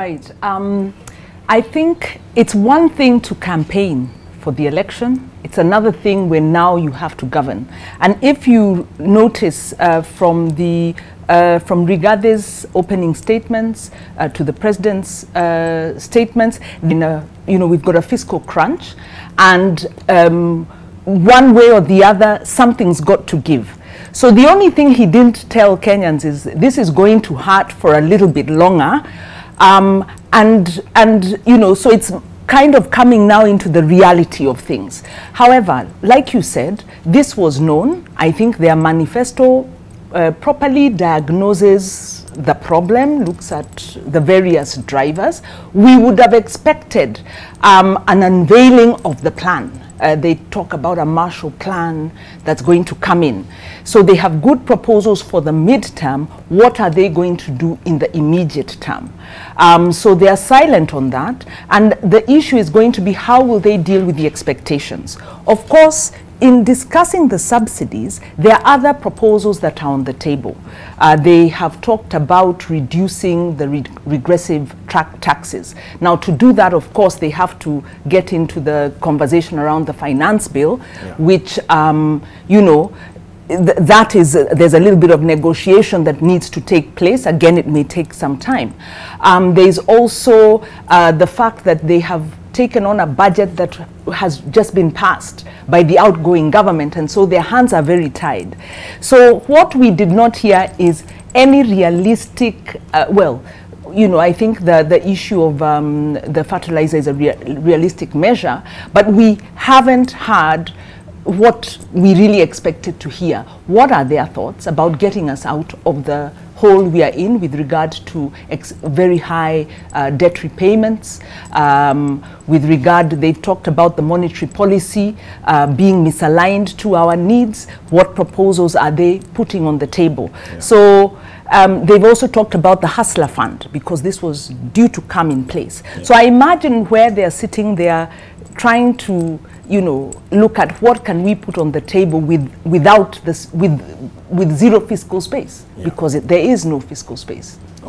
Right. I think it's one thing to campaign for the election. It's another thing when now you have to govern. And if you notice from Rigathe's opening statements to the president's statements, we've got a fiscal crunch, and one way or the other, something's got to give. So the only thing he didn't tell Kenyans is this is going to hurt for a little bit longer. So it's kind of coming now into the reality of things. However, like you said, this was known. I think their manifesto properly diagnoses the problem, looks at the various drivers. We would have expected an unveiling of the plan. They talk about a Marshall Plan that's going to come in. So they have good proposals for the midterm. What are they going to do in the immediate term? So they are silent on that. And the issue is going to be how will they deal with the expectations? Of course, in discussing the subsidies, there are other proposals that are on the table. They have talked about reducing the regressive taxes. Now, to do that, of course, they have to get into the conversation around the finance bill, which, there's a little bit of negotiation that needs to take place. Again, it may take some time. There's also the fact that they have taken on a budget that has just been passed by the outgoing government, and so their hands are very tied. So what we did not hear is any realistic, I think the issue of the fertilizer is a realistic measure, but we haven't heard what we really expected to hear. What are their thoughts about getting us out of the hole we are in with regard to very high debt repayments? With regard, they've talked about the monetary policy being misaligned to our needs. What proposals are they putting on the table? So they've also talked about the Hustler Fund, because this was due to come in place. So I imagine where they're sitting, they are trying to look at what can we put on the table with zero fiscal space, because there is no fiscal space.